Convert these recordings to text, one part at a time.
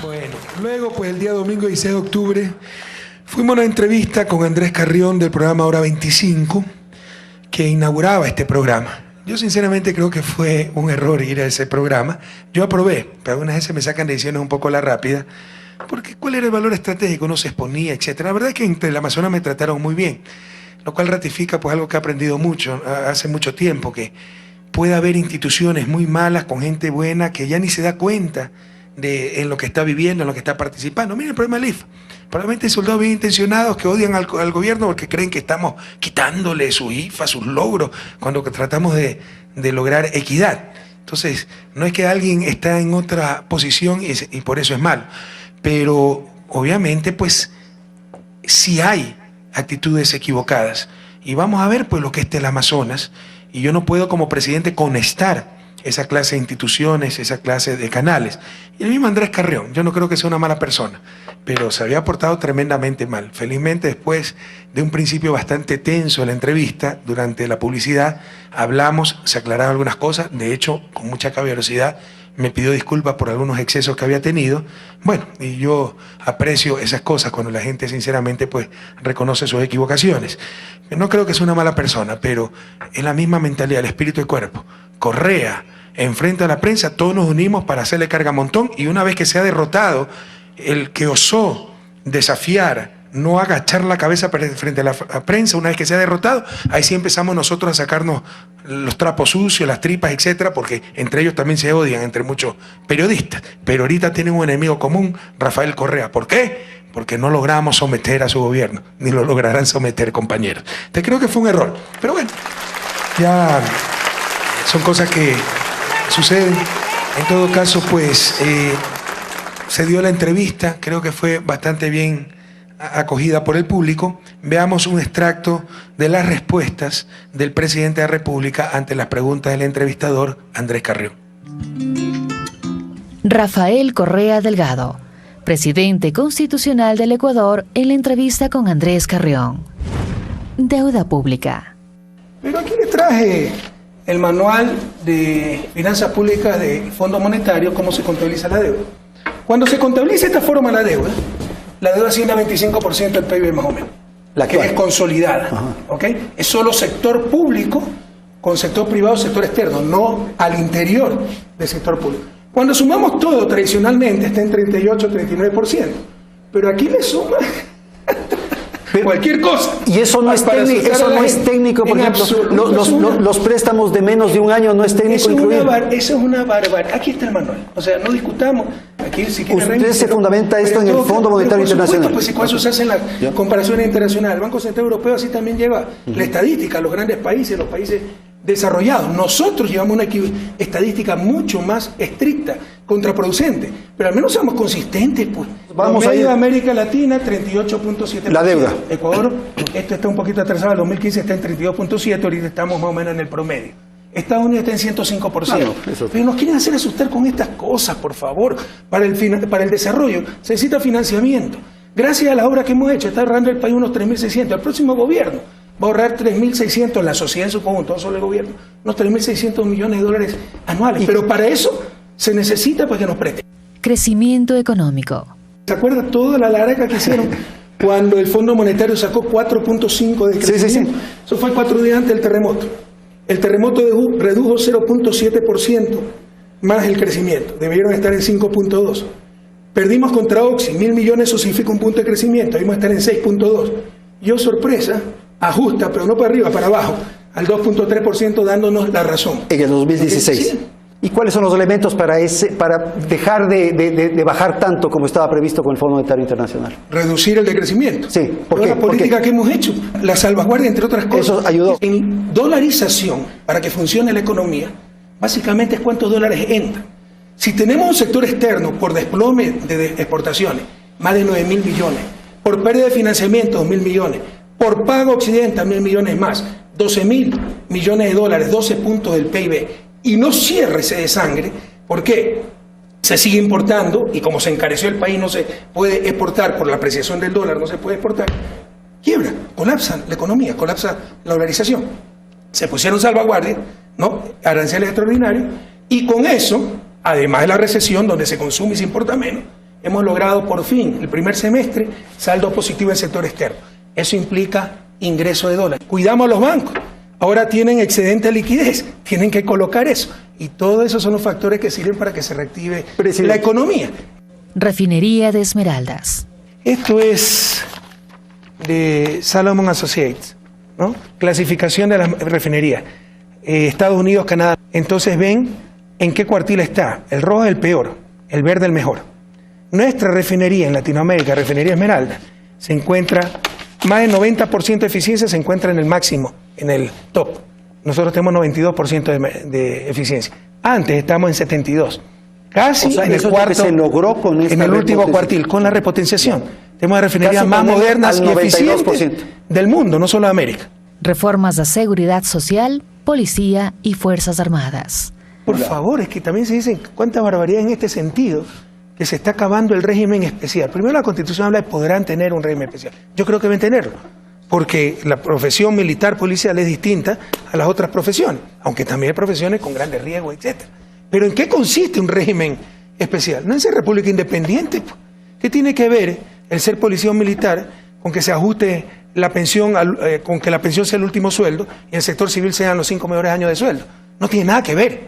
Bueno, luego, pues el día domingo 16 de octubre, fuimos a una entrevista con Andrés Carrión del programa Hora 25, que inauguraba este programa. Yo sinceramente creo que fue un error ir a ese programa. Yo aprobé, pero algunas veces me sacan decisiones un poco a la rápida, porque cuál era el valor estratégico, uno se exponía, etcétera. La verdad es que entre el Amazonas me trataron muy bien, lo cual ratifica pues algo que he aprendido mucho, hace mucho tiempo, que puede haber instituciones muy malas con gente buena que ya ni se da cuenta en lo que está viviendo, en lo que está participando. Miren el problema del IFA. Probablemente hay soldados bien intencionados que odian al gobierno porque creen que estamos quitándole su IFA, sus logros, cuando tratamos de lograr equidad. Entonces, no es que alguien está en otra posición y por eso es malo. Pero, obviamente, pues, sí hay actitudes equivocadas. Y vamos a ver, pues, lo que es el Amazonas. Y yo no puedo, como presidente, conectar esa clase de instituciones, esa clase de canales. Y el mismo Andrés Carrión, yo no creo que sea una mala persona, pero se había portado tremendamente mal. Felizmente, después de un principio bastante tenso en la entrevista, durante la publicidad, hablamos, se aclararon algunas cosas, de hecho, con mucha caballerosidad, me pidió disculpas por algunos excesos que había tenido. Bueno, y yo aprecio esas cosas cuando la gente sinceramente pues reconoce sus equivocaciones. No creo que sea una mala persona, pero en la misma mentalidad, el espíritu y cuerpo. Correa enfrente a la prensa, todos nos unimos para hacerle carga a Montón, y una vez que se ha derrotado, el que osó desafiar, no agachar la cabeza frente a la prensa, una vez que se ha derrotado, ahí sí empezamos nosotros a sacarnos los trapos sucios, las tripas, etcétera, porque entre ellos también se odian, entre muchos periodistas. Pero ahorita tienen un enemigo común, Rafael Correa. ¿Por qué? Porque no logramos someter a su gobierno, ni lo lograrán someter, compañeros. Te creo que fue un error, pero bueno, ya son cosas que suceden. En todo caso, pues, se dio la entrevista, creo que fue bastante bien acogida por el público. Veamos un extracto de las respuestas del presidente de la República ante las preguntas del entrevistador Andrés Carrión. Rafael Correa Delgado, presidente constitucional del Ecuador, en la entrevista con Andrés Carrión. Deuda pública. Pero aquí les traje el manual de finanzas públicas del Fondo Monetario, cómo se contabiliza la deuda. Cuando se contabiliza de esta forma la deuda asciende a 25% del PIB más o menos, la que es consolidada. ¿Okay? Es solo sector público con sector privado, sector externo, no al interior del sector público. Cuando sumamos todo, tradicionalmente está en 38-39%, pero aquí le suma cualquier cosa. Y eso no es técnico, por ejemplo, los préstamos de menos de un año no es técnico incluido. Eso es una barbaridad. Aquí está el manual. O sea, no discutamos. Aquí, si usted se fundamenta esto en el Fondo Monetario Internacional. Pues si con eso se hacen las comparaciones internacionales. El Banco Central Europeo así también lleva la estadística, los grandes países, los países desarrollados. Nosotros llevamos una estadística mucho más estricta, contraproducente, pero al menos seamos consistentes, pues. Vamos a ir a América Latina, 38.7%. La deuda. Ecuador, esto está un poquito atrasado, el 2015 está en 32.7%, ahorita estamos más o menos en el promedio. Estados Unidos está en 105%. Pero nos quieren hacer asustar con estas cosas, por favor. Para el desarrollo se necesita financiamiento. Gracias a la obra que hemos hecho, está ahorrando el país unos 3.600. El próximo gobierno va a ahorrar 3.600, la sociedad en su conjunto, no solo el gobierno, unos 3.600 millones de dólares anuales. Pero para eso se necesita para que nos presten. Crecimiento económico. ¿Se acuerda toda la larga que hicieron cuando el Fondo Monetario sacó 4.5 de crecimiento? Eso fue 4 días antes del terremoto. El terremoto redujo 0.7% más el crecimiento. Debieron estar en 5.2. Perdimos contra Oxy, 1.000 millones, eso significa un punto de crecimiento. Debimos estar en 6.2. Y oh, sorpresa, ajusta, pero no para arriba, para abajo, al 2.3%, dándonos la razón. En el 2016. Sí. ¿Y cuáles son los elementos para dejar de bajar tanto como estaba previsto con el Fondo Monetario Internacional? Reducir el decrecimiento. Sí. Toda la política que hemos hecho, la salvaguardia, entre otras cosas. Eso ayudó. En dolarización, para que funcione la economía, básicamente es cuántos dólares entran. Si tenemos un sector externo por desplome de exportaciones, más de 9.000 millones, por pérdida de financiamiento, 2.000 millones, por pago occidental, 1.000 millones más, 12.000 millones de dólares, 12 puntos del PIB, y no cierre ese de sangre, ¿por qué? Se sigue importando, y como se encareció el país, no se puede exportar por la apreciación del dólar, no se puede exportar, quiebra, colapsa la economía, colapsa la dolarización. Se pusieron salvaguardias, ¿no? Aranceles extraordinarios, y con eso, además de la recesión, donde se consume y se importa menos, hemos logrado por fin, el primer semestre, saldo positivo en el sector externo. Eso implica ingreso de dólares. Cuidamos a los bancos. Ahora tienen excedente de liquidez, tienen que colocar eso. Y todo eso son los factores que sirven para que se reactive la economía. Refinería de Esmeraldas. Esto es de Salomon Associates, ¿no? Clasificación de las refinerías. Estados Unidos, Canadá. Entonces ven en qué cuartil está. El rojo es el peor, el verde el mejor. Nuestra refinería en Latinoamérica, Refinería Esmeralda, se encuentra, más del 90% de eficiencia se encuentra en el máximo, en el top. Nosotros tenemos 92% de eficiencia. Antes estábamos en 72%. Casi en el cuarto, se logró con esta en el último cuartil, con la repotenciación. Tenemos las refinerías más modernas y eficientes del mundo, no solo de América. Reformas de seguridad social, policía y fuerzas armadas. Por favor, es que también se dicen cuánta barbaridad en este sentido, que se está acabando el régimen especial. Primero la Constitución habla de podrán tener un régimen especial. Yo creo que deben tenerlo, porque la profesión militar policial es distinta a las otras profesiones, aunque también hay profesiones con grandes riesgos, etc. Pero ¿en qué consiste un régimen especial? No es ser república independiente. ¿Qué tiene que ver el ser policía o militar con que se ajuste la pensión, con que la pensión sea el último sueldo y el sector civil sean los 5 mejores años de sueldo? No tiene nada que ver.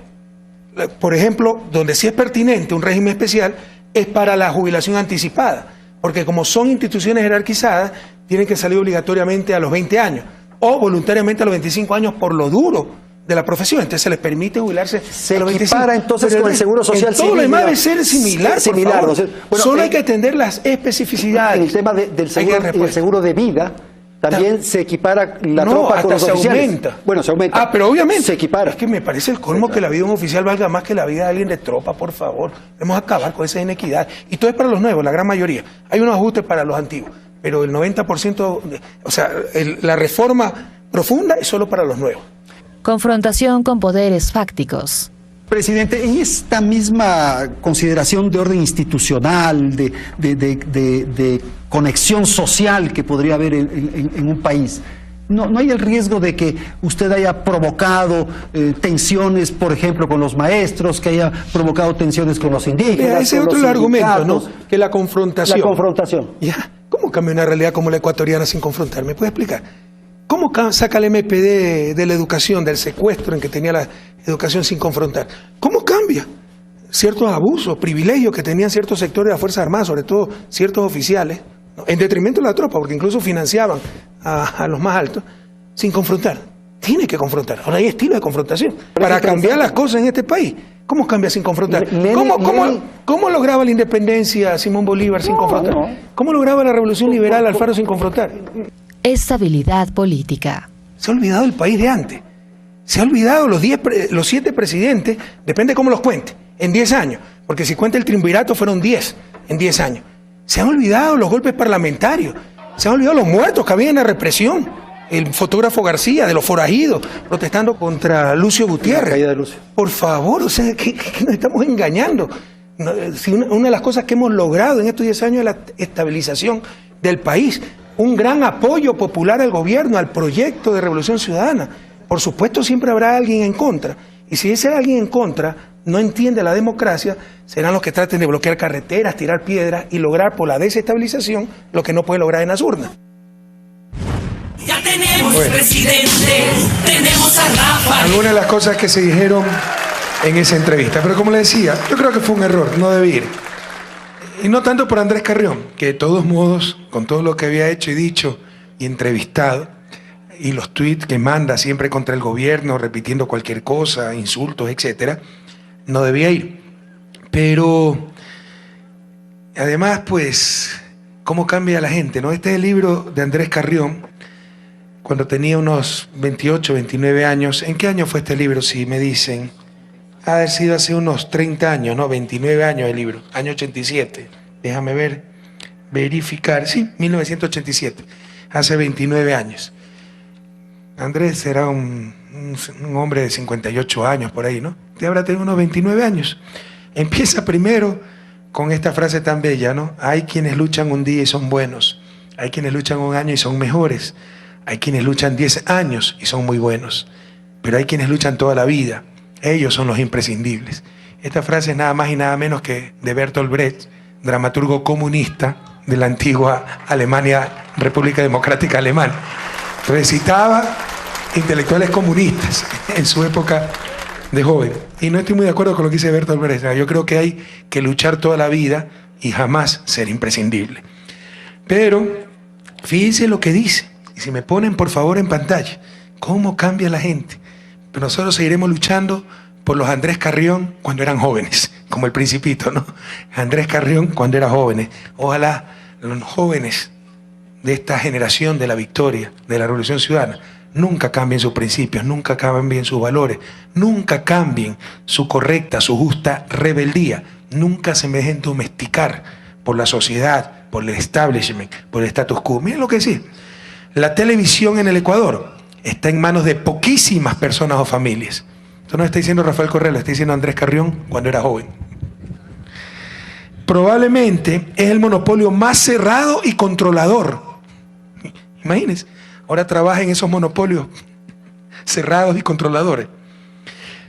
Por ejemplo, donde sí es pertinente un régimen especial es para la jubilación anticipada, porque como son instituciones jerarquizadas, tienen que salir obligatoriamente a los 20 años o voluntariamente a los 25 años por lo duro de la profesión. Entonces se les permite jubilarse a los 25. Para entonces pero con el Seguro Social todo lo demás debe ser similar, similar. Por favor. Bueno, solo hay que atender las especificidades. El tema del seguro de vida también se equipara la tropa con los oficiales. Aumenta. Bueno, se aumenta. Pero obviamente. Se equipara. Es que me parece el colmo que la vida de un oficial valga más que la vida de alguien de tropa, por favor. Debemos acabar con esa inequidad. Y todo es para los nuevos, la gran mayoría. Hay unos ajustes para los antiguos, pero el 90%, o sea, la reforma profunda es solo para los nuevos. Confrontación con poderes fácticos. Presidente, en esta misma consideración de orden institucional, de conexión social que podría haber en un país, ¿no hay el riesgo de que usted haya provocado tensiones, por ejemplo, con los maestros, que haya provocado tensiones con los indígenas? Ese es otro argumento, ¿no? Que la confrontación. La confrontación. ¿Ya? ¿Cómo cambia una realidad como la ecuatoriana sin confrontar? ¿Me puede explicar? ¿Cómo saca el MPD de la educación, del secuestro en que tenía la educación sin confrontar? ¿Cómo cambia? Ciertos abusos, privilegios que tenían ciertos sectores de las Fuerzas Armadas, sobre todo ciertos oficiales, ¿no? En detrimento de la tropa, porque incluso financiaban a los más altos, sin confrontar. Tiene que confrontar. Ahora hay estilo de confrontación. Para cambiar las cosas en este país, ¿cómo cambia sin confrontar? ¿Cómo lograba la independencia Simón Bolívar sin confrontar? ¿Cómo lograba la revolución liberal Alfaro sin confrontar? Estabilidad política. Se ha olvidado el país de antes. Se ha olvidado los 7 presidentes, depende cómo los cuente, en 10 años. Porque si cuenta el triunvirato fueron 10 en 10 años. Se han olvidado los golpes parlamentarios. Se han olvidado los muertos que había en la represión. El fotógrafo García, de los forajidos, protestando contra Lucio Gutiérrez. La caída de Lucio. Por favor, o sea, que nos estamos engañando. Si una de las cosas que hemos logrado en estos 10 años es la estabilización del país. Un gran apoyo popular al gobierno, al proyecto de Revolución Ciudadana. Por supuesto siempre habrá alguien en contra. Y si ese alguien en contra no entiende la democracia, serán los que traten de bloquear carreteras, tirar piedras y lograr por la desestabilización lo que no puede lograr en las urnas. Ya tenemos presidente, tenemos a Rafa. Algunas de las cosas que se dijeron en esa entrevista. Pero como le decía, yo creo que fue un error, no debía ir. Y no tanto por Andrés Carrión, que de todos modos, con todo lo que había hecho y dicho y entrevistado, y los tweets que manda siempre contra el gobierno, repitiendo cualquier cosa, insultos, etcétera, no debía ir. Pero, además, pues, ¿cómo cambia la gente, no? Este es el libro de Andrés Carrión, cuando tenía unos 28, 29 años. ¿En qué año fue este libro? Si me dicen... Ha de haber sido hace unos 30 años, ¿no? 29 años el libro, año 87. Déjame ver, verificar. Sí, 1987, hace 29 años. Andrés era un hombre de 58 años por ahí, ¿no? Te habrá tenido unos 29 años. Empieza primero con esta frase tan bella, ¿no? Hay quienes luchan un día y son buenos. Hay quienes luchan un año y son mejores. Hay quienes luchan 10 años y son muy buenos. Pero hay quienes luchan toda la vida. Ellos son los imprescindibles. Esta frase es nada más y nada menos que de Bertolt Brecht, dramaturgo comunista de la antigua Alemania, República Democrática Alemana. Recitaba intelectuales comunistas en su época de joven. Y no estoy muy de acuerdo con lo que dice Bertolt Brecht. Yo creo que hay que luchar toda la vida y jamás ser imprescindible. Pero fíjense lo que dice. Y si me ponen por favor en pantalla, cómo cambia la gente. Pero nosotros seguiremos luchando por los Andrés Carrión cuando eran jóvenes, como el Principito, ¿no? Andrés Carrión cuando era jóvenes. Ojalá los jóvenes de esta generación de la victoria, de la Revolución Ciudadana, nunca cambien sus principios, nunca cambien sus valores, nunca cambien su correcta, su justa rebeldía, nunca se me dejen domesticar por la sociedad, por el establishment, por el status quo. Miren lo que decía. La televisión en el Ecuador está en manos de poquísimas personas o familias. Esto no está diciendo Rafael Correa, lo está diciendo Andrés Carrión cuando era joven. Probablemente es el monopolio más cerrado y controlador. Imagínense, ahora trabaja en esos monopolios cerrados y controladores.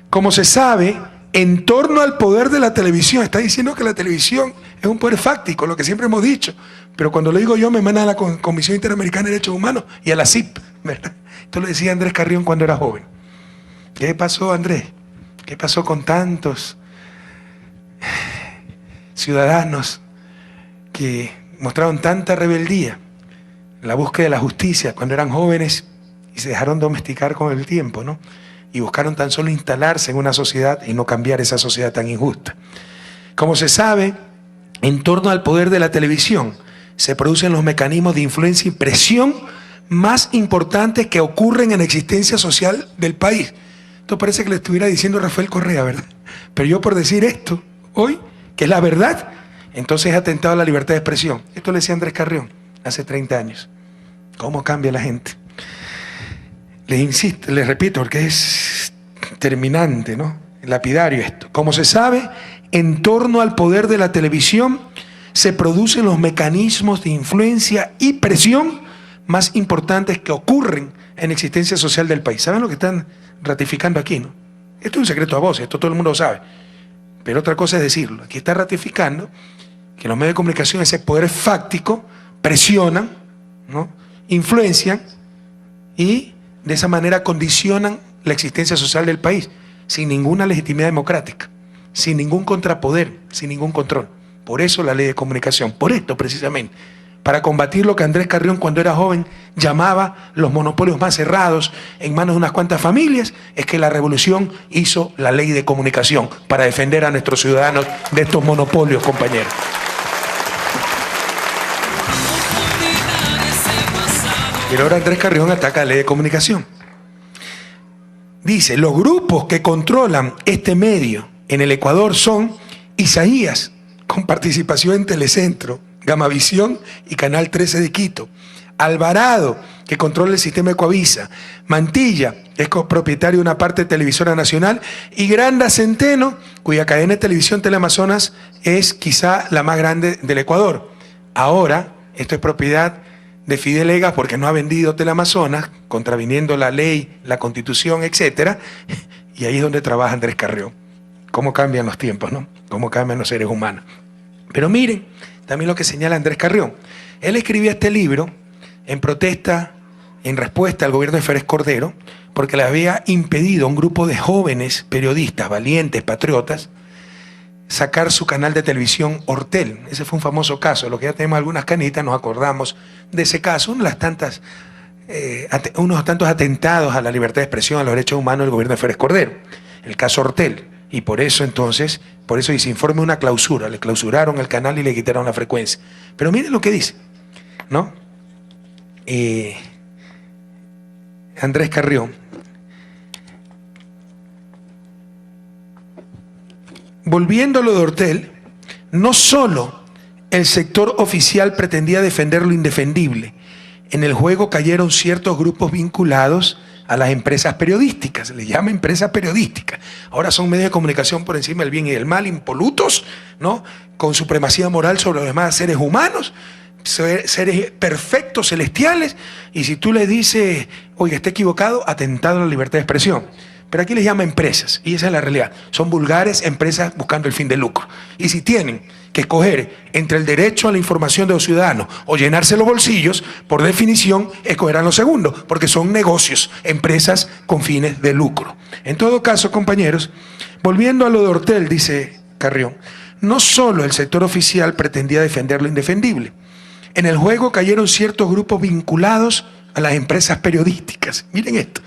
Como se sabe, en torno al poder de la televisión, está diciendo que la televisión es un poder fáctico, lo que siempre hemos dicho, pero cuando lo digo yo me manda a la Comisión Interamericana de Derechos Humanos y a la CIP, ¿verdad? Esto lo decía Andrés Carrión cuando era joven. ¿Qué pasó, Andrés? ¿Qué pasó con tantos ciudadanos que mostraron tanta rebeldía en la búsqueda de la justicia cuando eran jóvenes y se dejaron domesticar con el tiempo, ¿no? Y buscaron tan solo instalarse en una sociedad y no cambiar esa sociedad tan injusta? Como se sabe, en torno al poder de la televisión se producen los mecanismos de influencia y presión más importantes que ocurren en la existencia social del país. Esto parece que le estuviera diciendo Rafael Correa, ¿verdad? Pero yo por decir esto hoy, que es la verdad, entonces he atentado a la libertad de expresión. Esto le decía Andrés Carrión hace 30 años. ¿Cómo cambia la gente? Les insisto, les repito, porque es terminante, ¿no? Lapidario esto. Como se sabe, en torno al poder de la televisión se producen los mecanismos de influencia y presión más importantes que ocurren en la existencia social del país. ¿Saben lo que están ratificando aquí, no? Esto es un secreto a voces, esto todo el mundo lo sabe. Pero otra cosa es decirlo. Aquí está ratificando que los medios de comunicación, ese poder fáctico, presionan, ¿no? Influencian y de esa manera condicionan la existencia social del país, sin ninguna legitimidad democrática, sin ningún contrapoder, sin ningún control. Por eso la ley de comunicación, por esto precisamente, para combatir lo que Andrés Carrión cuando era joven llamaba los monopolios más cerrados en manos de unas cuantas familias, es que la revolución hizo la ley de comunicación para defender a nuestros ciudadanos de estos monopolios, compañeros. Pero ahora Andrés Carrión ataca la ley de comunicación. Dice, los grupos que controlan este medio en el Ecuador son Isaías, con participación en Telecentro, Gamavisión y Canal 13 de Quito; Alvarado, que controla el sistema Ecoavisa; Mantilla, que es copropietario de una parte de Televisora Nacional; y Granda Centeno, cuya cadena de televisión Teleamazonas es quizá la más grande del Ecuador. Ahora, esto es propiedad de Fidel Egas porque no ha vendido Teleamazonas, contraviniendo la ley, la Constitución, etc. Y ahí es donde trabaja Andrés Carrión. Cómo cambian los tiempos, ¿no? Cómo cambian los seres humanos. Pero miren también lo que señala Andrés Carrión. Él escribía este libro en protesta, en respuesta al gobierno de Férez Cordero, porque le había impedido a un grupo de jóvenes periodistas, valientes, patriotas, sacar su canal de televisión Ortel. Ese fue un famoso caso. Lo que ya tenemos algunas canitas, nos acordamos de ese caso, unos tantos atentados a la libertad de expresión, a los derechos humanos del gobierno de Férez Cordero. El caso Ortel. Y por eso entonces, por eso dice informe una clausura. Le clausuraron el canal y le quitaron la frecuencia. Pero miren lo que dice, ¿no? Andrés Carrión. Volviendo a lo de Ortel, no solo el sector oficial pretendía defender lo indefendible. En el juego cayeron ciertos grupos vinculados a las empresas periodísticas, se les llama empresas periodísticas. Ahora son medios de comunicación por encima del bien y del mal, impolutos, ¿no? Con supremacía moral sobre los demás seres humanos, seres perfectos, celestiales, y si tú le dices, oye, está equivocado, atentado a la libertad de expresión. Pero aquí les llama empresas, y esa es la realidad. Son vulgares empresas buscando el fin de lucro. Y si tienen que escoger entre el derecho a la información de los ciudadanos o llenarse los bolsillos, por definición escogerán lo segundo, porque son negocios, empresas con fines de lucro. En todo caso, compañeros, volviendo a lo de Ortel, dice Carrión, no solo el sector oficial pretendía defender lo indefendible. En el juego cayeron ciertos grupos vinculados a las empresas periodísticas. Miren esto.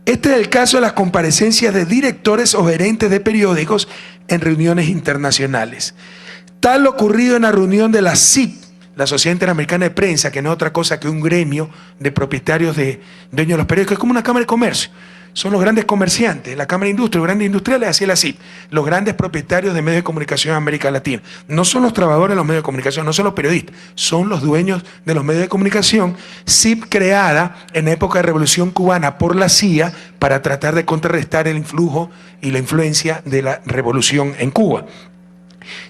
Este es el caso de las comparecencias de directores o gerentes de periódicos en reuniones internacionales. Tal ocurrido en la reunión de la SIP, la Sociedad Interamericana de Prensa, que no es otra cosa que un gremio de propietarios de dueños de los periódicos, es como una cámara de comercio. Son los grandes comerciantes, la Cámara de Industria, los grandes industriales, así es la SIP, los grandes propietarios de medios de comunicación en América Latina. No son los trabajadores de los medios de comunicación, no son los periodistas, son los dueños de los medios de comunicación. SIP creada en la época de Revolución Cubana por la CIA para tratar de contrarrestar el influjo y la influencia de la revolución en Cuba.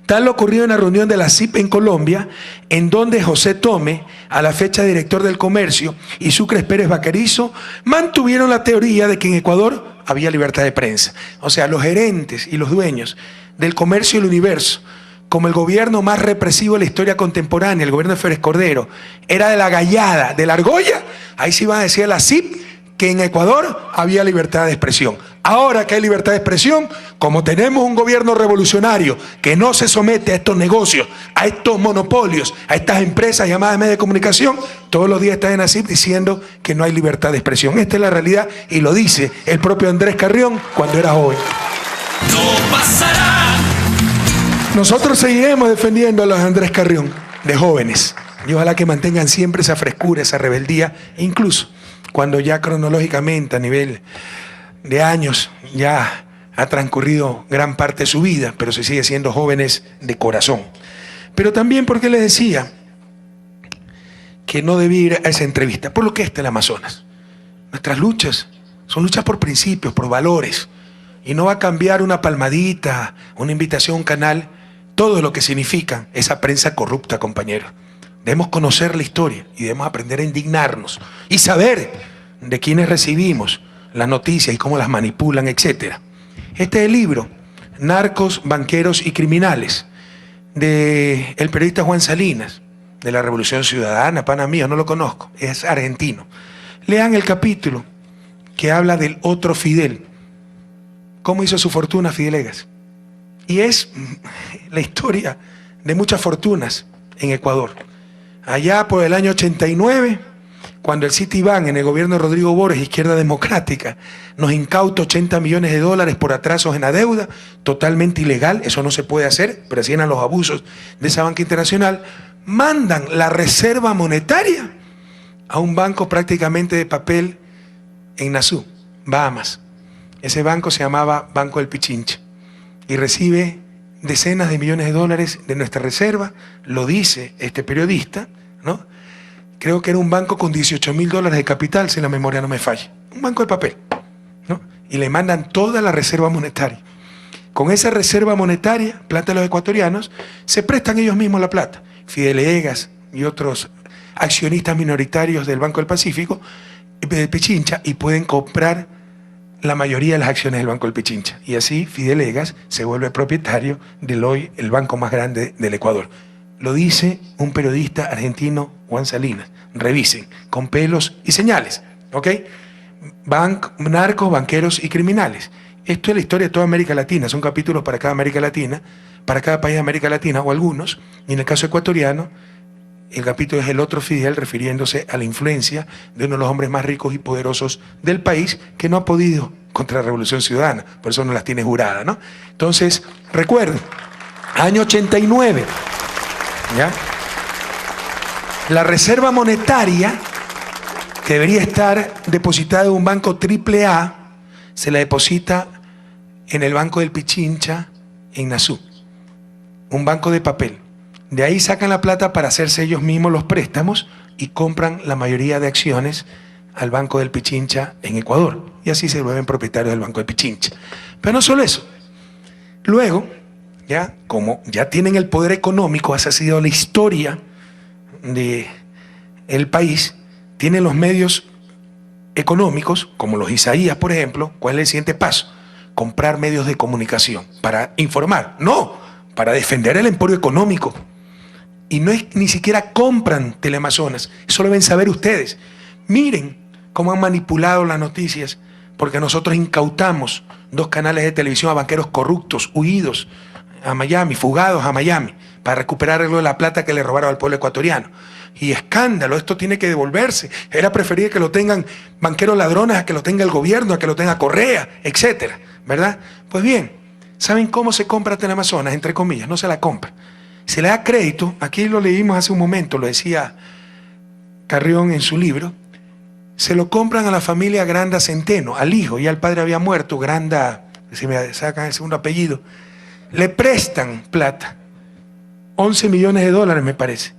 Tal ocurrió en la reunión de la CIP en Colombia, en donde José Tome, a la fecha director del comercio, y Sucres Pérez Vaquerizo mantuvieron la teoría de que en Ecuador había libertad de prensa. O sea, los gerentes y los dueños del comercio del universo, como el gobierno más represivo de la historia contemporánea, el gobierno de Férez Cordero, era de la gallada, de la argolla, ahí se iba a decir a la CIP que en Ecuador había libertad de expresión. Ahora que hay libertad de expresión, como tenemos un gobierno revolucionario que no se somete a estos negocios, a estos monopolios, a estas empresas llamadas medios de comunicación, todos los días está en ASIP diciendo que no hay libertad de expresión. Esta es la realidad y lo dice el propio Andrés Carrión cuando era joven. No pasará. Nosotros seguiremos defendiendo a los Andrés Carrión de jóvenes y ojalá que mantengan siempre esa frescura, esa rebeldía, e incluso cuando ya cronológicamente a nivel de años ya ha transcurrido gran parte de su vida, pero se sigue siendo jóvenes de corazón. Pero también porque les decía que no debía ir a esa entrevista, por lo que está el Amazonas. Nuestras luchas son luchas por principios, por valores, y no va a cambiar una palmadita, una invitación a un canal, todo lo que significa esa prensa corrupta, compañeros. Debemos conocer la historia y debemos aprender a indignarnos y saber de quiénes recibimos las noticias y cómo las manipulan, etc. Este es el libro, Narcos, Banqueros y Criminales, del periodista Juan Salinas, de la Revolución Ciudadana, pana mío, no lo conozco, es argentino. Lean el capítulo que habla del otro Fidel, cómo hizo su fortuna Fidelegas. Y es la historia de muchas fortunas en Ecuador. Allá por el año 89, cuando el Citibank en el gobierno de Rodrigo Borges, Izquierda Democrática, nos incauta 80 millones de dólares por atrasos en la deuda, totalmente ilegal, eso no se puede hacer, pero así eran los abusos de esa banca internacional, mandan la reserva monetaria a un banco prácticamente de papel en Nassau, Bahamas. Ese banco se llamaba Banco del Pichincha y recibe decenas de millones de dólares de nuestra reserva, lo dice este periodista, ¿no? Creo que era un banco con 18.000 dólares de capital, si la memoria no me falla. Un banco de papel, ¿no? Y le mandan toda la reserva monetaria. Con esa reserva monetaria, plata de los ecuatorianos, se prestan ellos mismos la plata. Fidelegas y otros accionistas minoritarios del Banco del Pacífico, de Pichincha, y pueden comprar la mayoría de las acciones del Banco del Pichincha. Y así Fidelegas se vuelve propietario del hoy el banco más grande del Ecuador. Lo dice un periodista argentino, Juan Salinas. Revisen, con pelos y señales, ¿ok? Narcos, banqueros y criminales. Esto es la historia de toda América Latina. Son capítulos para cada América Latina, para cada país de América Latina o algunos. Y en el caso ecuatoriano, el capítulo es el otro Fidel, refiriéndose a la influencia de uno de los hombres más ricos y poderosos del país, que no ha podido contra la Revolución Ciudadana, por eso no las tiene juradas, ¿no? Entonces, recuerden, año 89, ¿ya? La reserva monetaria, que debería estar depositada en un banco AAA, se la deposita en el Banco del Pichincha, en Nassau, un banco de papel. De ahí sacan la plata para hacerse ellos mismos los préstamos y compran la mayoría de acciones al Banco del Pichincha en Ecuador. Y así se vuelven propietarios del Banco del Pichincha. Pero no solo eso. Luego, ya como ya tienen el poder económico, esa ha sido la historia del país, tienen los medios económicos, como los Isaías, por ejemplo. ¿Cuál es el siguiente paso? Comprar medios de comunicación para informar. No, para defender el emporio económico. Y no es, ni siquiera compran Teleamazonas. Eso lo deben saber ustedes. Miren cómo han manipulado las noticias, porque nosotros incautamos 2 canales de televisión a banqueros corruptos, huidos a Miami, fugados a Miami, para recuperar algo de la plata que le robaron al pueblo ecuatoriano. Y escándalo, esto tiene que devolverse. Era preferible que lo tengan banqueros ladrones a que lo tenga el gobierno, a que lo tenga Correa, etcétera, ¿verdad? Pues bien, ¿saben cómo se compra Teleamazonas? Entre comillas, no se la compra. Se le da crédito, aquí lo leímos hace un momento, lo decía Carrión en su libro, se lo compran a la familia Granda Centeno, al hijo, ya el padre había muerto, Granda, si me sacan el segundo apellido, le prestan plata, 11 millones de dólares me parece.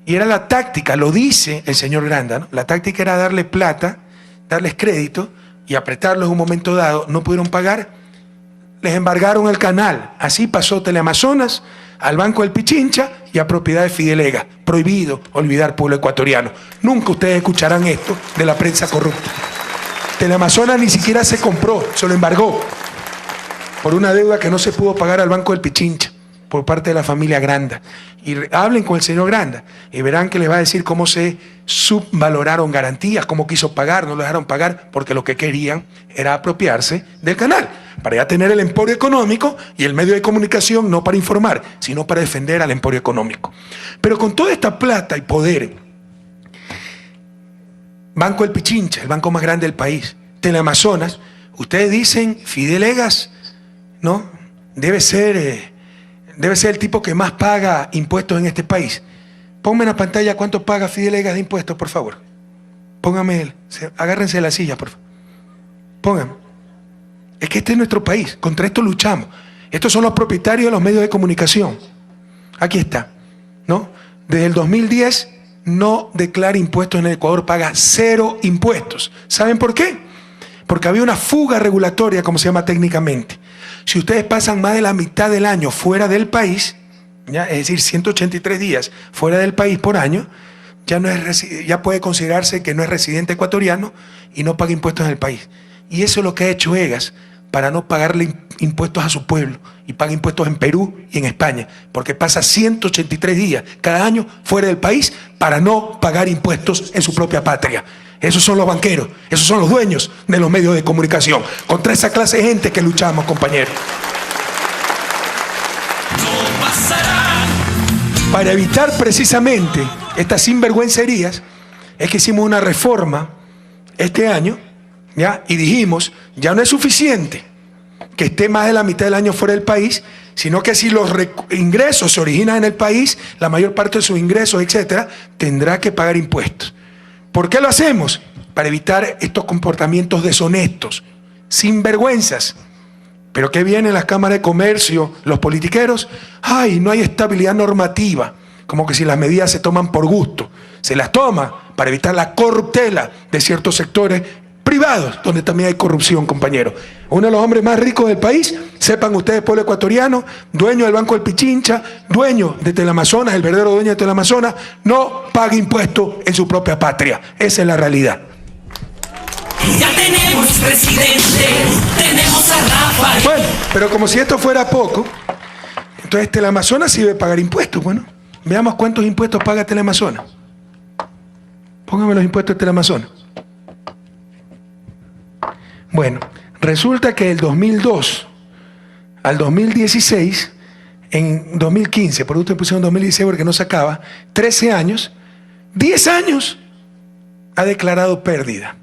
Y era la táctica, lo dice el señor Granda, ¿no? La táctica era darle plata, darles crédito y apretarlos en un momento dado, no pudieron pagar, les embargaron el canal. Así pasó Teleamazonas al Banco del Pichincha y a propiedad de Fidel. Prohibido olvidar pueblo ecuatoriano. Nunca ustedes escucharán esto de la prensa corrupta. Teleamazonas ni siquiera se compró, se lo embargó por una deuda que no se pudo pagar al Banco del Pichincha por parte de la familia Granda. Y hablen con el señor Granda y verán que les va a decir cómo se subvaloraron garantías, cómo quiso pagar, no lo dejaron pagar porque lo que querían era apropiarse del canal para ya tener el emporio económico y el medio de comunicación no para informar, sino para defender al emporio económico. Pero con toda esta plata y poder, Banco del Pichincha, el banco más grande del país, Teleamazonas, ustedes dicen Fidel Egas, ¿no? Debe ser el tipo que más paga impuestos en este país. Ponme en la pantalla cuánto paga Fidel Egas de impuestos, por favor. Póngame, agárrense de la silla, por favor. Pónganme. Es que este es nuestro país, contra esto luchamos. Estos son los propietarios de los medios de comunicación. Aquí está, ¿no? Desde el 2010 no declara impuestos en el Ecuador, paga 0 impuestos. ¿Saben por qué? Porque había una fuga regulatoria, como se llama técnicamente. Si ustedes pasan más de la mitad del año fuera del país, ¿ya? Es decir, 183 días fuera del país por año, ya puede considerarse que no es residente ecuatoriano y no paga impuestos en el país. Y eso es lo que ha hecho Egas para no pagarle impuestos a su pueblo y paga impuestos en Perú y en España, porque pasa 183 días cada año fuera del país para no pagar impuestos en su propia patria. Esos son los banqueros, esos son los dueños de los medios de comunicación. Contra esa clase de gente que luchamos, compañeros. No pasará. Para evitar precisamente estas sinvergüencerías, es que hicimos una reforma este año, ¿ya? Y dijimos, ya no es suficiente que esté más de la mitad del año fuera del país, sino que si los ingresos se originan en el país, la mayor parte de sus ingresos, etcétera, tendrá que pagar impuestos. ¿Por qué lo hacemos? Para evitar estos comportamientos deshonestos, sinvergüenzas. ¿Pero qué vienen las cámaras de comercio, los politiqueros? ¡Ay, no hay estabilidad normativa! Como que si las medidas se toman por gusto. Se las toma para evitar la corruptela de ciertos sectores privados, donde también hay corrupción, compañeros. Uno de los hombres más ricos del país, sepan ustedes, pueblo ecuatoriano, dueño del Banco del Pichincha, dueño de Teleamazonas, el verdadero dueño de Teleamazonas, no paga impuestos en su propia patria. Esa es la realidad. Ya tenemos presidente, tenemos a Rafael. Bueno, pero como si esto fuera poco, entonces Teleamazonas sí debe pagar impuestos. Bueno, veamos cuántos impuestos paga Teleamazonas. Póngame los impuestos de Teleamazonas. Bueno, resulta que del 2002 al 2016, en 2015, por usted pusieron 2016 porque no sacaba, 13 años, 10 años ha declarado pérdida.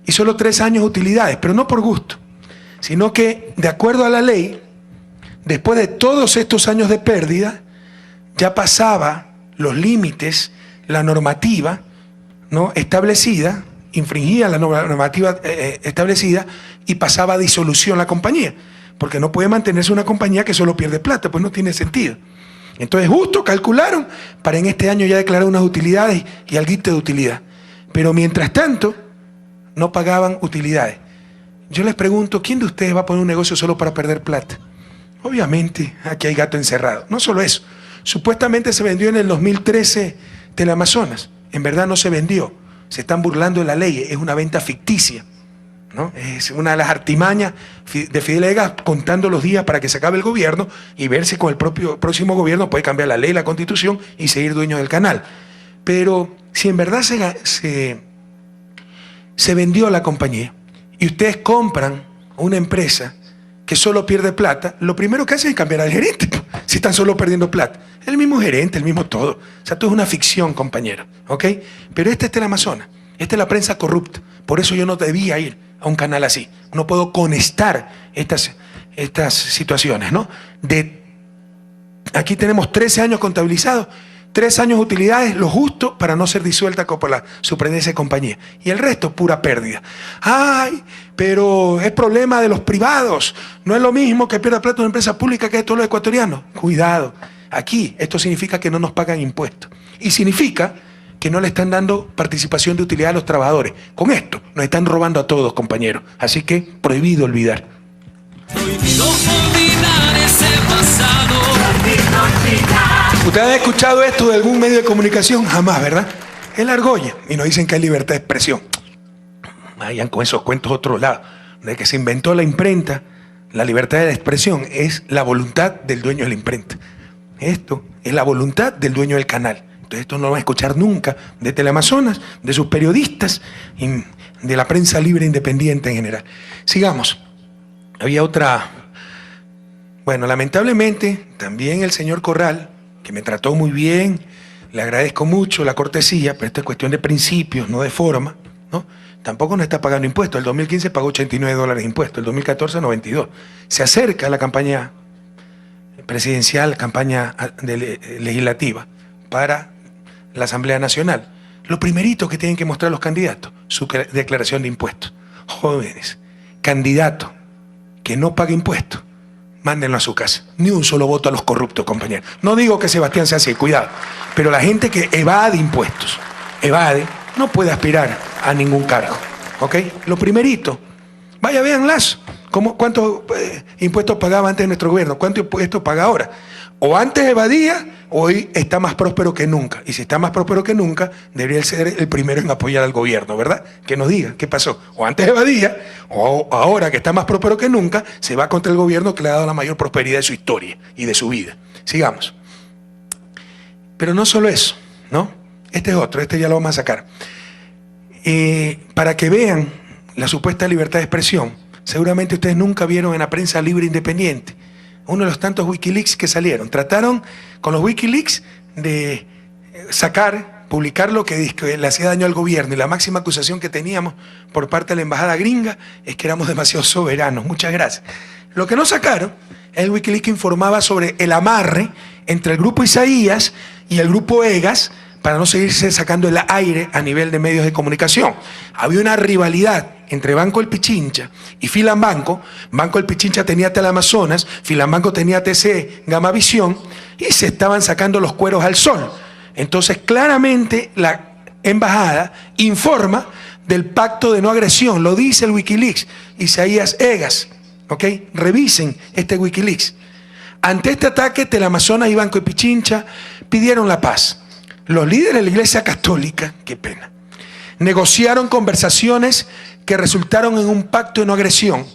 Y solo 3 años de utilidades, pero no por gusto, sino que de acuerdo a la ley, después de todos estos años de pérdida, ya pasaba los límites, la normativa, ¿no?, establecida, infringía la normativa establecida y pasaba a disolución la compañía, porque no puede mantenerse una compañía que solo pierde plata, pues no tiene sentido. Entonces justo calcularon para en este año ya declarar unas utilidades y alguito de utilidad, pero mientras tanto no pagaban utilidades. Yo les pregunto, ¿quién de ustedes va a poner un negocio solo para perder plata? Obviamente aquí hay gato encerrado. No solo eso, supuestamente se vendió en el 2013 Teleamazonas, en verdad no se vendió. Se están burlando de la ley, es una venta ficticia, ¿no? Es una de las artimañas de Fidel Egas, contando los días para que se acabe el gobierno y ver si con el próximo gobierno puede cambiar la ley, la constitución y seguir dueño del canal. Pero si en verdad se vendió la compañía y ustedes compran una empresa que solo pierde plata, lo primero que hacen es cambiar al gerente, si están solo perdiendo plata. El mismo gerente, el mismo todo. O sea, todo es una ficción, compañero, ¿ok? Pero este es Teleamazonas, esta es la prensa corrupta. Por eso yo no debía ir a un canal así. No puedo conectar estas situaciones, ¿no? Aquí tenemos 13 años contabilizados, 3 años de utilidades, lo justo para no ser disuelta por la superintendencia de compañía. Y el resto, pura pérdida. ¡Ay! Pero es problema de los privados. No es lo mismo que pierda plata una empresa pública que de todos los ecuatorianos. Cuidado. Aquí, esto significa que no nos pagan impuestos. Y significa que no le están dando participación de utilidad a los trabajadores. Con esto nos están robando a todos, compañeros. Así que prohibido olvidar. Prohibido olvidar ese pasado. ¿Ustedes han escuchado esto de algún medio de comunicación? Jamás, ¿verdad? Es la argolla. Y nos dicen que hay libertad de expresión. Vayan con esos cuentos a otro lado. De que se inventó la imprenta, la libertad de expresión es la voluntad del dueño de la imprenta. Esto es la voluntad del dueño del canal. Entonces esto no lo van a escuchar nunca de Teleamazonas, de sus periodistas y de la prensa libre independiente en general. Sigamos. Había otra... Bueno, lamentablemente también el señor Corral, que me trató muy bien, le agradezco mucho la cortesía, pero esto es cuestión de principios, no de forma, ¿no? Tampoco nos está pagando impuestos. El 2015 pagó $89 de impuestos, el 2014 92. Se acerca la campaña presidencial, campaña legislativa para la Asamblea Nacional. Lo primerito que tienen que mostrar los candidatos, su declaración de impuestos. Jóvenes, candidato que no pague impuestos, mándenlo a su casa. Ni un solo voto a los corruptos, compañeros. No digo que Sebastián sea así, cuidado. Pero la gente que evade impuestos, no puede aspirar a ningún cargo. ¿Ok? Lo primerito. Vaya, vean Lazo. ¿Cuántos impuestos pagaba antes de nuestro gobierno? ¿Cuántos impuestos paga ahora? O antes evadía, hoy está más próspero que nunca. Y si está más próspero que nunca, debería ser el primero en apoyar al gobierno, ¿verdad? Que nos diga qué pasó. O antes evadía, o ahora que está más próspero que nunca, se va contra el gobierno que le ha dado la mayor prosperidad de su historia y de su vida. Sigamos. Pero no solo eso, ¿no? Este es otro, este ya lo vamos a sacar. Para que vean la supuesta libertad de expresión, seguramente ustedes nunca vieron en la prensa libre independiente uno de los tantos Wikileaks que salieron. Trataron con los Wikileaks de publicar lo que le hacía daño al gobierno, y la máxima acusación que teníamos por parte de la embajada gringa es que éramos demasiado soberanos. Muchas gracias. Lo que no sacaron es el Wikileaks que informaba sobre el amarre entre el grupo Isaías y el grupo Egas para no seguirse sacando el aire a nivel de medios de comunicación. Había una rivalidad entre Banco El Pichincha y Filambanco. Banco El Pichincha tenía Teleamazonas, Filambanco tenía TC Gamavisión, y se estaban sacando los cueros al sol. Entonces, claramente, la embajada informa del pacto de no agresión, lo dice el Wikileaks, Isaías Egas, ¿ok? Revisen este Wikileaks. Ante este ataque, Teleamazonas y Banco El Pichincha pidieron la paz. Los líderes de la Iglesia Católica, qué pena, negociaron conversaciones que resultaron en un pacto de no agresión,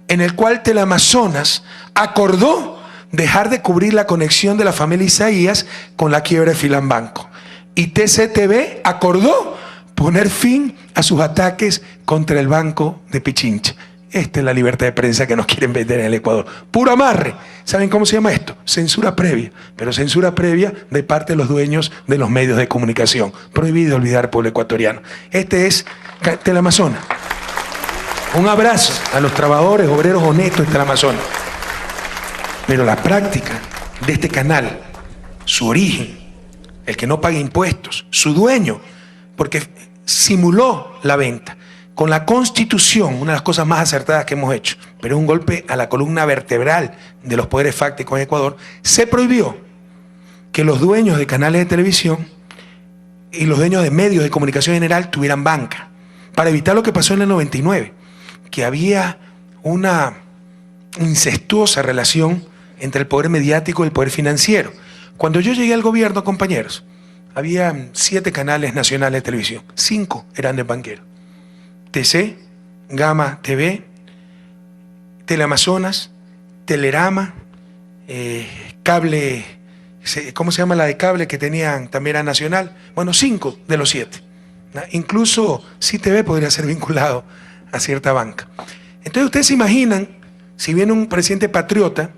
en el cual Teleamazonas acordó dejar de cubrir la conexión de la familia Isaías con la quiebra de Filambanco. Y TCTV acordó poner fin a sus ataques contra el Banco de Pichincha. Esta es la libertad de prensa que nos quieren vender en el Ecuador. Puro amarre. ¿Saben cómo se llama esto? Censura previa. Pero censura previa de parte de los dueños de los medios de comunicación. Prohibido olvidar al pueblo ecuatoriano. Este es Teleamazonas. Un abrazo a los trabajadores, obreros honestos de Teleamazonas. Pero la práctica de este canal, su origen, el que no pague impuestos, su dueño, porque simuló la venta. Con la Constitución, una de las cosas más acertadas que hemos hecho, pero un golpe a la columna vertebral de los poderes fácticos en Ecuador, se prohibió que los dueños de canales de televisión y los dueños de medios de comunicación en general tuvieran banca, para evitar lo que pasó en el 99, que había una incestuosa relación entre el poder mediático y el poder financiero. Cuando yo llegué al gobierno, compañeros, había 7 canales nacionales de televisión, 5 eran de banqueros. TC, Gama TV, Teleamazonas, Telerama, cable, ¿cómo se llama la de cable que tenían? También era nacional. Bueno, 5 de los 7. Incluso CTV podría ser vinculado a cierta banca. Entonces ustedes se imaginan, si viene un presidente patriota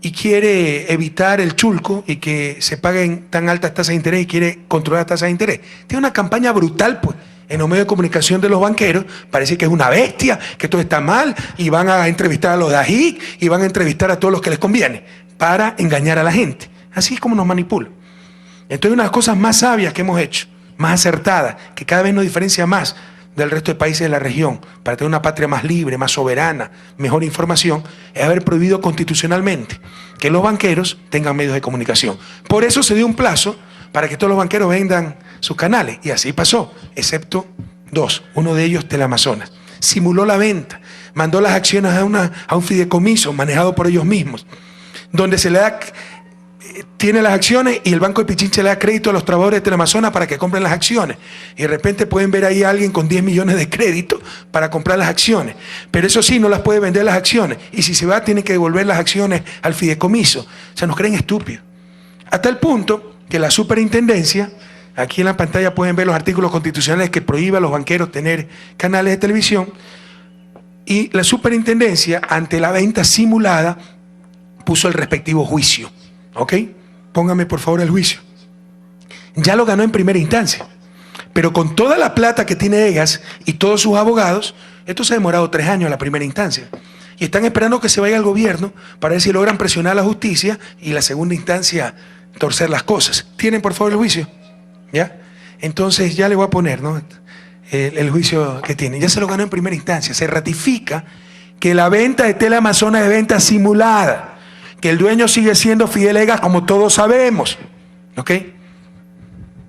y quiere evitar el chulco y que se paguen tan altas tasas de interés y quiere controlar las tasas de interés, tiene una campaña brutal, pues, en los medios de comunicación de los banqueros. Parece que es una bestia, que todo está mal, y van a entrevistar a los de AGIC y van a entrevistar a todos los que les conviene para engañar a la gente. Así es como nos manipulan. Entonces, una de las cosas más sabias que hemos hecho, más acertadas, que cada vez nos diferencia más del resto de países de la región, para tener una patria más libre, más soberana, mejor información, es haber prohibido constitucionalmente que los banqueros tengan medios de comunicación. Por eso se dio un plazo para que todos los banqueros vendan sus canales, y así pasó, excepto 2, uno de ellos Teleamazonas. Simuló la venta, mandó las acciones a un fideicomiso manejado por ellos mismos, donde se le da, tiene las acciones y el Banco de Pichincha le da crédito a los trabajadores de Teleamazonas para que compren las acciones. Y de repente pueden ver ahí a alguien con 10 millones de crédito para comprar las acciones. Pero eso sí, no las puede vender las acciones. Y si se va, tiene que devolver las acciones al fideicomiso. O sea, nos creen estúpidos. Hasta el punto que la superintendencia, aquí en la pantalla pueden ver los artículos constitucionales que prohíben a los banqueros tener canales de televisión, y la superintendencia, ante la venta simulada, puso el respectivo juicio. ¿Ok? Póngame por favor el juicio. Ya lo ganó en primera instancia, pero con toda la plata que tiene Egas y todos sus abogados, esto se ha demorado 3 años la primera instancia. Y están esperando que se vaya al gobierno para ver si logran presionar a la justicia y la segunda instancia torcer las cosas. ¿Tienen por favor el juicio? ¿Ya? Entonces ya le voy a poner, ¿no?, el juicio que tiene. Ya se lo ganó en primera instancia. Se ratifica que la venta de Teleamazonas es venta simulada, que el dueño sigue siendo Fidel Egas, como todos sabemos, ¿ok?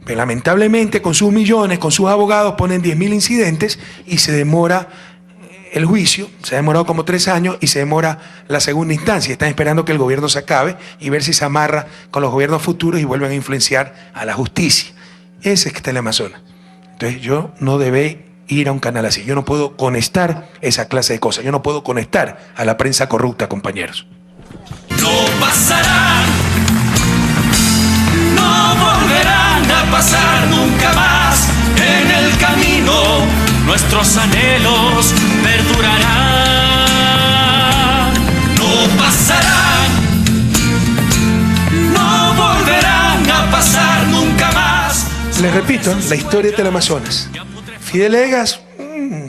Pero lamentablemente con sus millones, con sus abogados, ponen 10.000 incidentes y se demora el juicio. Se ha demorado como 3 años y se demora la segunda instancia. Están esperando que el gobierno se acabe y ver si se amarra con los gobiernos futuros y vuelven a influenciar a la justicia. Ese es que está en el Amazonas. Entonces yo no debe ir a un canal así. Yo no puedo conectar esa clase de cosas. Yo no puedo conectar a la prensa corrupta, compañeros. No pasarán, no volverán a pasar nunca más. En el camino nuestros anhelos perdurarán. No pasarán, no volverán a pasar nunca más. Les repito, la historia de Teleamazonas. Fidel Egas,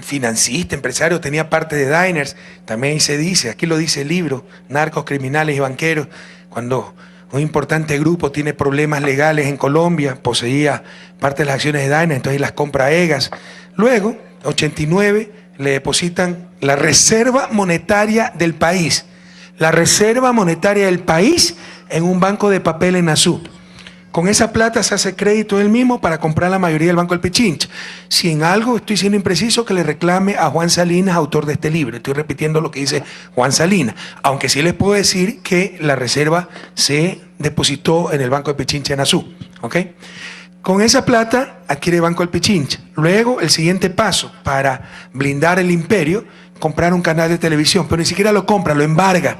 financista, empresario, tenía parte de Diners. También se dice, aquí lo dice el libro, narcos, criminales y banqueros. Cuando un importante grupo tiene problemas legales en Colombia, poseía parte de las acciones de Diners, entonces las compra Egas. Luego, 89, le depositan la reserva monetaria del país. La reserva monetaria del país en un banco de papel en Azul. Con esa plata se hace crédito él mismo para comprar la mayoría del Banco del Pichincha. Si en algo estoy siendo impreciso, que le reclame a Juan Salinas, autor de este libro. Estoy repitiendo lo que dice Juan Salinas. Aunque sí les puedo decir que la reserva se depositó en el Banco del Pichincha en Azul. ¿Ok? Con esa plata adquiere Banco del Pichincha. Luego, el siguiente paso para blindar el imperio, comprar un canal de televisión. Pero ni siquiera lo compra, lo embarga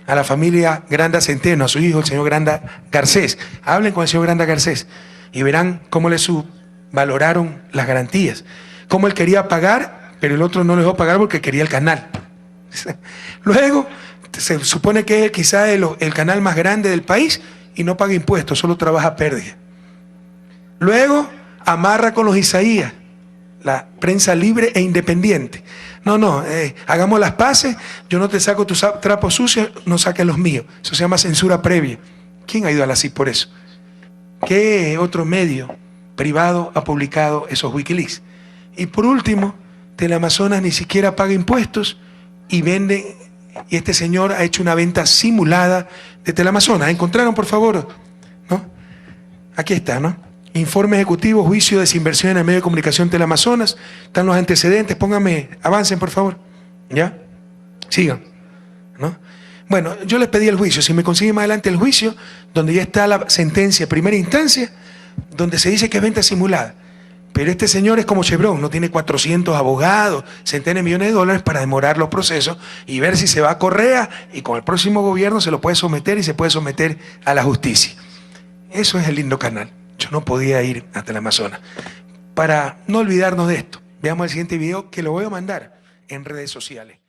a la familia Granda Centeno, a su hijo, el señor Granda Garcés. Hablen con el señor Granda Garcés y verán cómo le subvaloraron las garantías. Cómo él quería pagar, pero el otro no le dejó pagar porque quería el canal. Luego, se supone que es quizá el canal más grande del país y no paga impuestos, solo trabaja a pérdida. Luego, amarra con los Isaías, la prensa libre e independiente. No, hagamos las paces, yo no te saco tus trapos sucios, no saques los míos. Eso se llama censura previa. ¿Quién ha ido a la CIP por eso? ¿Qué otro medio privado ha publicado esos Wikileaks? Y por último, Teleamazonas ni siquiera paga impuestos y vende, y este señor ha hecho una venta simulada de Teleamazonas. ¿Encontraron, por favor? ¿No? Aquí está, ¿no? Informe ejecutivo, juicio de desinversión en el medio de comunicación Teleamazonas. Están los antecedentes. Pónganme, avancen por favor. ¿Ya? Sigan. ¿No? Bueno, yo les pedí el juicio. Si me consiguen más adelante el juicio, donde ya está la sentencia primera instancia, donde se dice que es venta simulada. Pero Pero este señor es como Chevron, no tiene 400 abogados, centenas de millones de dólares para demorar los procesos y ver si se va a Correa y con el próximo gobierno se lo puede someter y se puede someter a la justicia. Eso es el lindo canal. Yo no podía ir hasta el Amazonas. Para no olvidarnos de esto, veamos el siguiente video que lo voy a mandar en redes sociales.